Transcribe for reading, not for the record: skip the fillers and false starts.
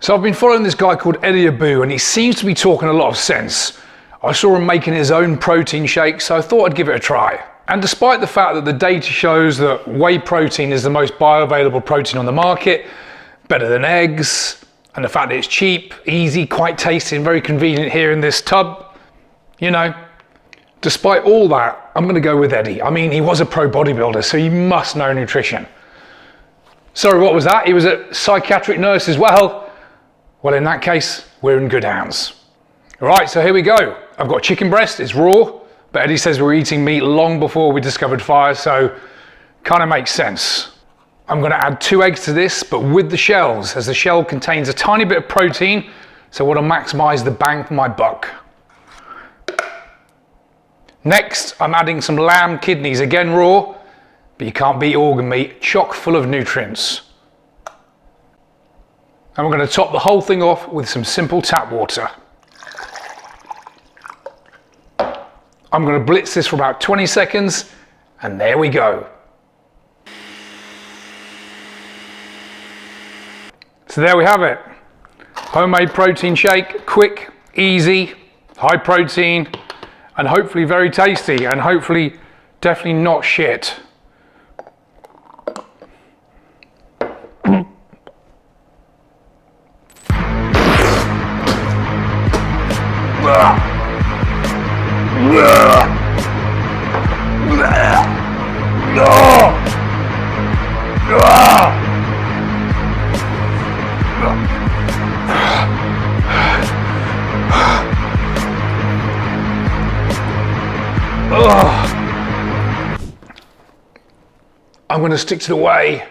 So I've been following this guy called Abbew, and he seems to be talking a lot of sense. I saw him making his own protein shake, so I thought I'd give it a try. And despite the fact that the data shows that whey protein is the most bioavailable protein on the market, better than eggs, and the fact that it's cheap, easy, quite tasty, and very convenient here in this tub, you know, despite all that, I'm going to go with Eddie. I mean, he was a pro bodybuilder, so he must know nutrition. Sorry, what was that? He was a psychiatric nurse as well. Well, in that case, we're in good hands. All right, so here we go. I've got chicken breast, it's raw, but Eddie says we're eating meat long before we discovered fire, so kind of makes sense. I'm going to add 2 eggs to this, but with the shells, as the shell contains a tiny bit of protein, so I want to maximize the bang for my buck. Next, I'm adding some lamb kidneys, again raw, but you can't beat organ meat, chock full of nutrients. And we're going to top the whole thing off with some simple tap water. I'm going to blitz this for about 20 seconds, and there we go. So there we have it. Homemade protein shake, quick, easy, high protein, and hopefully very tasty, and hopefully definitely not shit. I'm going to stick to the whey.